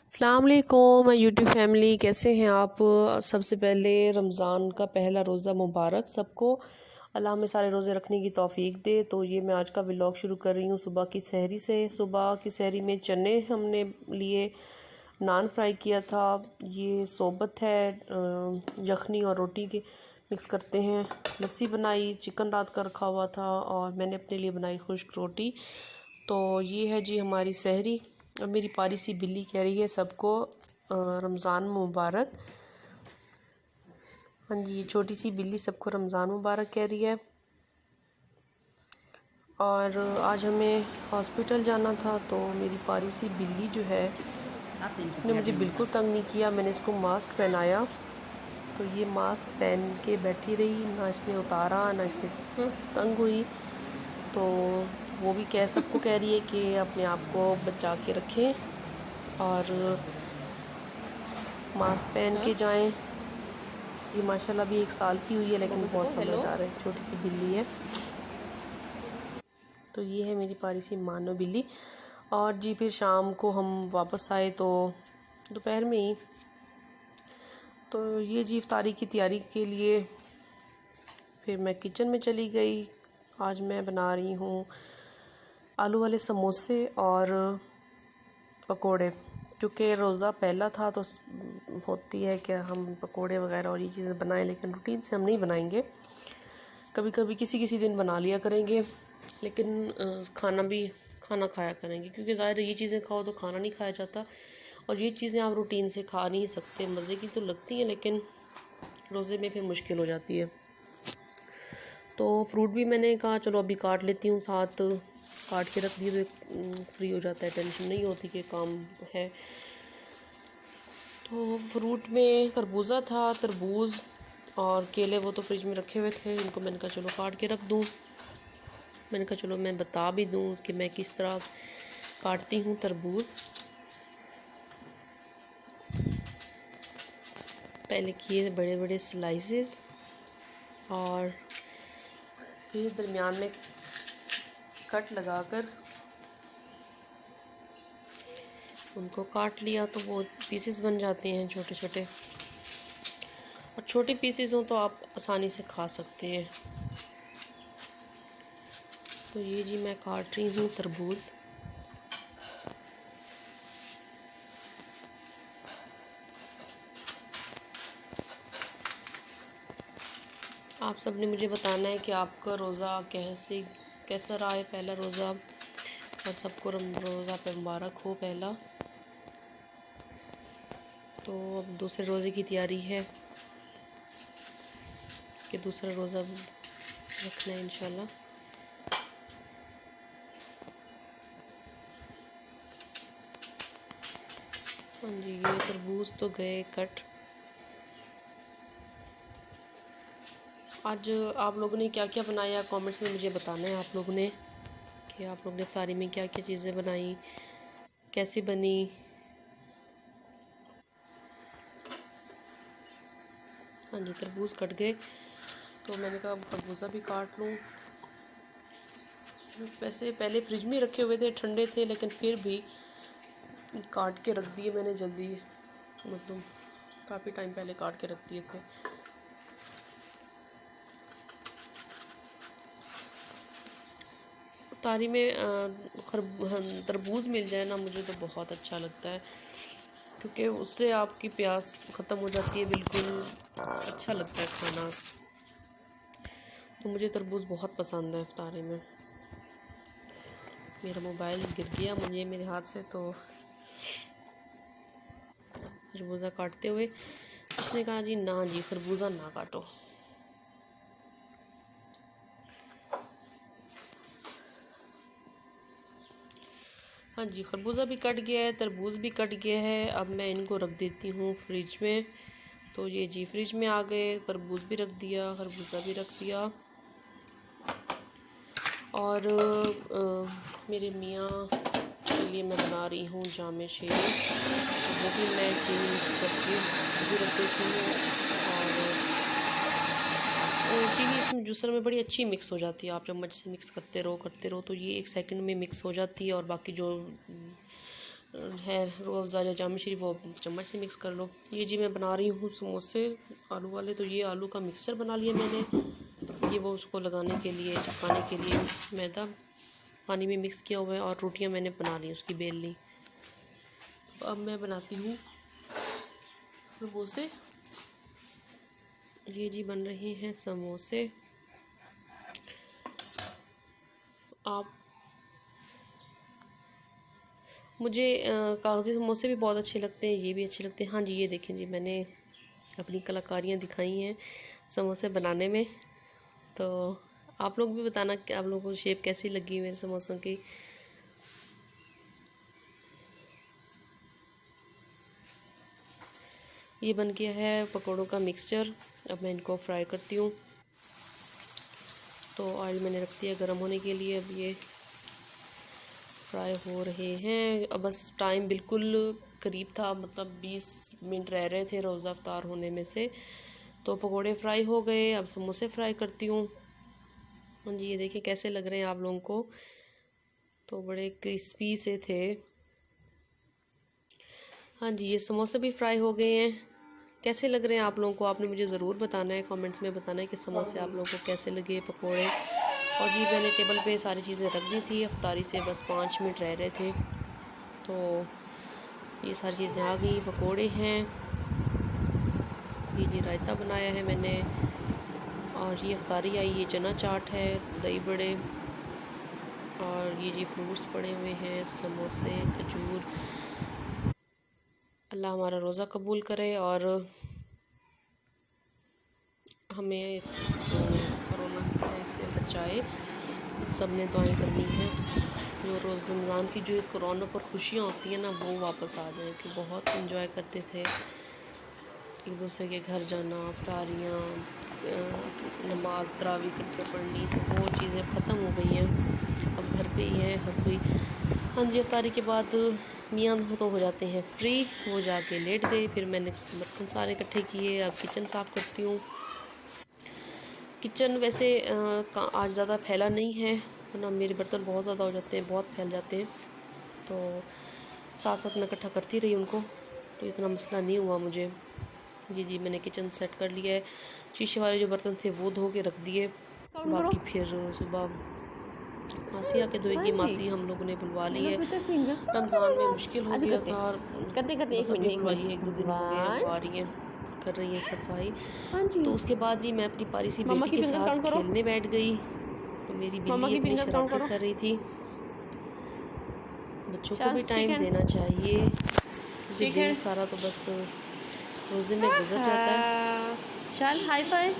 अस्सलाम वालेकुम YouTube family, कैसे हैं आप। सबसे पहले रमज़ान का पहला रोज़ा मुबारक सबको। अल्लाह हमें सारे रोज़े रखने की तौफीक दे। तो ये मैं आज का व्लॉग शुरू कर रही हूँ सुबह की सहरी से। सुबह की सहरी में चने हमने लिए, नान फ्राई किया था, ये सोबत है यखनी और रोटी के मिक्स करते हैं, लस्सी बनाई, चिकन रात का रखा हुआ था और मैंने अपने लिए बनाई खुश्क रोटी। तो ये है जी हमारी सहरी। अब मेरी प्यारी सी बिल्ली कह रही है सबको रमज़ान मुबारक। हाँ जी, ये छोटी सी बिल्ली सबको रमज़ान मुबारक कह रही है। और आज हमें हॉस्पिटल जाना था, तो मेरी प्यारी सी बिल्ली जो है उसने मुझे बिल्कुल तंग नहीं किया। मैंने इसको मास्क पहनाया तो ये मास्क पहन के बैठी रही, ना इसने उतारा ना इसने तंग हुई। तो वो भी सबको कह रही है कि अपने आप को बचा के रखें और मास्क पहन के जाएं। ये माशाल्लाह भी 1 साल की हुई है लेकिन बहुत समझदार है, छोटी सी बिल्ली है। तो ये है मेरी प्यारी सी मानो बिल्ली। और जी फिर शाम को हम वापस आए तो दोपहर में ही, तो ये जी इफ्तारी की तैयारी के लिए फिर मैं किचन में चली गई। आज मैं बना रही हूँ आलू वाले समोसे और पकोड़े, क्योंकि रोज़ा पहला था तो होती है कि हम पकोड़े वगैरह और ये चीज़ें बनाएं, लेकिन रूटीन से हम नहीं बनाएंगे। कभी कभी किसी दिन बना लिया करेंगे, लेकिन खाना खाया करेंगे, क्योंकि ज़ाहिर ये चीज़ें खाओ तो खाना नहीं खाया जाता। और ये चीज़ें आप रूटीन से खा नहीं सकते। मज़े की तो लगती हैं लेकिन रोज़े में फिर मुश्किल हो जाती है। तो फ्रूट भी मैंने कहा चलो अभी काट लेती हूँ, साथ काट के रख दिए तो फ्री हो जाता है, टेंशन नहीं होती कि काम है। तो फ्रूट में खरबूजा था, तरबूज और केले, वो तो फ्रिज में रखे हुए थे, इनको मैंने कहा चलो काट के रख दूँ। मैंने कहा चलो मैं बता भी दूँ कि मैं किस तरह काटती हूँ तरबूज। पहले किए बड़े बड़े स्लाइसेस और फिर दरमियान में कट लगाकर उनको काट लिया, तो वो पीसेस बन जाते हैं छोटे छोटे। और छोटे पीसेस हों तो आप आसानी से खा सकते हैं। तो ये जी मैं काट रही हूँ तरबूज। आप सब ने मुझे बताना है कि आपका रोज़ा कैसा रहा है, पहला रोज़ा। और सबको रोज़ा पे मुबारक हो पहला। तो अब दूसरे रोज़े की तैयारी है कि दूसरा रोज़ा रखना है इंशाल्लाह। हाँ जी, ये तरबूज तो गए कट। आज आप लोगों ने क्या क्या बनाया कमेंट्स में मुझे बताना है आप लोगों ने, कि आप लोगों ने इफ्तारी में क्या क्या चीज़ें बनाई, कैसी बनी। हाँ जी, तरबूज कट गए तो मैंने कहा खरबूजा भी काट लूँ। वैसे पहले फ्रिज में रखे हुए थे, ठंडे थे, लेकिन फिर भी काट के रख दिए मैंने जल्दी, मतलब काफ़ी टाइम पहले काट के रख दिए थे। इफ्तारी में तरबूज मिल जाए ना, मुझे तो बहुत अच्छा लगता है, क्योंकि उससे आपकी प्यास ख़त्म हो जाती है बिल्कुल। अच्छा लगता है खाना। तो मुझे तरबूज बहुत पसंद है इफ्तारी में। मेरा मोबाइल गिर गया मेरे हाथ से, तो खरबूजा काटते हुए उसने कहा जी ना जी खरबूजा ना काटो। हाँ जी, खरबूजा भी कट गया है, तरबूज भी कट गया है। अब मैं इनको रख देती हूँ फ्रिज में। तो ये जी फ्रिज में आ गए, तरबूज भी रख दिया, खरबूजा भी रख दिया। और मेरे मियाँ के लिए मैं बना रही हूँ जामे शेर, वो भी मैं चीनी मिक्स करके भी रख देती हूँ। और चीनी इसमें जूसर में बड़ी अच्छी मिक्स हो जाती है। आप चम्मच से मिक्स करते रहो तो ये 1 सेकंड में मिक्स हो जाती है। और बाकी जो है रूह अफ़ज़ा या जाम शरीफ वो चम्मच से मिक्स कर लो। ये जी मैं बना रही हूँ समोसे आलू वाले। तो ये आलू का मिक्सचर बना लिया मैंने। ये वो उसको लगाने के लिए, चिपकाने के लिए मैदा पानी में मिक्स किया हुआ है और रोटियां मैंने बना ली, उसकी बेल ली। तो अब मैं बनाती हूँ समोसे। ये जी बन रहे हैं समोसे। आप मुझे कागज़ी समोसे भी बहुत अच्छे लगते हैं, ये भी अच्छे लगते हैं। हाँ जी, ये देखें जी, मैंने अपनी कलाकारियाँ दिखाई हैं समोसे बनाने में। तो आप लोग भी बताना कि आप लोगों को शेप कैसी लगी मेरे समोसों की। ये बन गया है पकौड़ों का मिक्सचर। अब मैं इनको फ्राई करती हूँ। तो ऑयल मैंने रख दिया गर्म होने के लिए। अब ये फ्राई हो रहे हैं। अब बस टाइम बिल्कुल करीब था, मतलब 20 मिनट रह रहे थे रोज़ा अफ्तार होने में से। तो पकोड़े फ्राई हो गए। अब समोसे फ्राई करती हूँ। हाँ जी, ये देखिए कैसे लग रहे हैं आप लोगों को। तो बड़े क्रिस्पी से थे। हाँ जी, ये समोसे भी फ्राई हो गए हैं। कैसे लग रहे हैं आप लोगों को, आपने मुझे ज़रूर बताना है, कमेंट्स में बताना है कि समोसे आप लोगों को कैसे लगे, पकोड़े। और जी मैंने टेबल पे सारी चीज़ें रख दी थी, अफ्तारी से बस 5 मिनट रह रहे थे। तो ये सारी चीज़ें आ गई। पकोड़े हैं, ये जी रायता बनाया है मैंने, और ये अफ्तारी आई, ये चना चाट है, दही बड़े, और ये जी फ्रूट्स पड़े हुए हैं, समोसे, खजूर। अल्लाह हमारा रोज़ा कबूल करे और हमें इस कोरोना से बचाए। सब ने दुआएं करनी है। जो रोज़ रमज़ान की जो एक रौनक और खुशियाँ होती हैं ना, वो वापस आ जाए। कि बहुत इंजॉय करते थे, एक दूसरे के घर जाना, अफ्तारियाँ, नमाज तरावी करके पढ़नी। तो वो चीज़ें ख़त्म हो गई हैं, अब घर पे ही है हर कोई। हाँ जी, अफ्तारी के बाद मियाँ तो हो जाते हैं फ्री, वो जाके लेट गए। फिर मैंने बर्तन सारे इकट्ठे किए। अब किचन साफ़ करती हूँ। किचन वैसे आज ज़्यादा फैला नहीं है, वरना मेरे बर्तन बहुत ज़्यादा हो जाते हैं, बहुत फैल जाते हैं। तो साथ साथ मैं इकट्ठा करती रही उनको, तो इतना मसला नहीं हुआ मुझे। ये जी मैंने किचन सेट कर लिया है। शीशे वाले जो बर्तन थे वो धो के रख दिए। बाकी फिर सुबह मासी आके धोएगी। मासी हम लोगों ने बुलवा ली है। रमज़ान में मुश्किल हो गया था, बस अभी बुलवाई है, 1-2 दिन हो गए हैं, आ रही हैं, कर रही है सफाई। तो उसके बाद ही मैं अपनी प्यारी सी बेटी के साथ खेलने बैठ गई। तो मेरी बिल्ली अपनी शरारतें कर रही थी। बच्चों को भी टाइम देना चाहिए। ये दिन सारा तो बस रोज़े में गुजर जाता है। चल हाई फाई,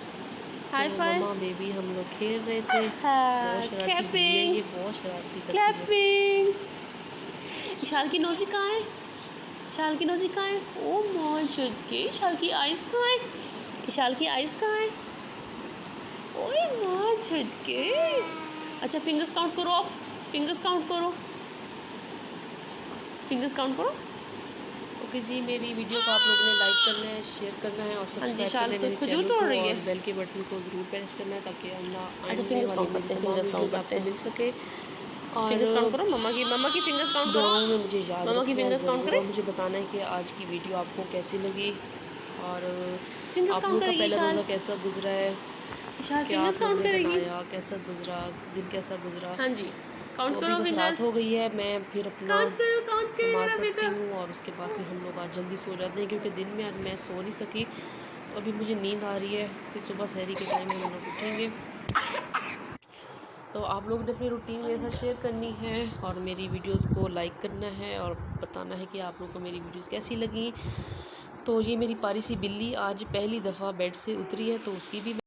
हाई फाई। मम्मा बेबी हम लोग खेल रहे थे। बहुत शरारती है ये, बहुत शरारती करती है। विशाल की नोज़ी कहाँ है? विशाल की नोज़ी कहाँ है? ओ मौजूद के विशाल की आइज़ कहाँ है? विशाल की आइज़ कहाँ है? ओए मौजूद के। अच्छा फिंगर्स काउंट करो, आप फिंगर्स काउंट करो, फिंगर्स काउंट करो। ओके जी, मेरी वीडियो को आप लोगों ने लाइक करना है, शेयर करना है और सब्सक्राइब करना है मेरे चैनल को, और बेल के बटन को ज़रूर प्रेस करना है ताकि फिंगर्स काउंट करते हैं, फिंगर्स काउंट करते हैं, मिल सके। और फिंगर्स काउंट करो। मम्मा की फिंगर्स काउंट करो। दुआओं में मुझे याद मम्मा की फिंगर्स काउंट करें। मुझे बताना है कि आज की वीडियो आपको कैसी लगी और फिंगर्स आप लोगों का पहला रोज़ा कैसा गुजरा है, फिंगर्स काउंट करेगी, कैसा गुजरा दिन, कैसा गुजरा। हाँ जी काउंट तो करो। अभी बस रात हो गई है, मैं फिर अपना काउंट नमाज़ पढ़ती हूँ और उसके बाद फिर हम लोग आज जल्दी सो जाते हैं, क्योंकि दिन में आज मैं सो नहीं सकी। तो अभी मुझे नींद आ रही है। फिर सुबह सहरी के टाइम में हम लोग उठेंगे। तो आप लोग ने अपनी रूटीन मेरे साथ शेयर करनी है और मेरी वीडियोस को लाइक करना है और बताना है कि आप लोगों को मेरी वीडियोस कैसी लगी। तो ये मेरी प्यारी सी बिल्ली आज पहली दफ़ा बेड से उतरी है, तो उसकी भी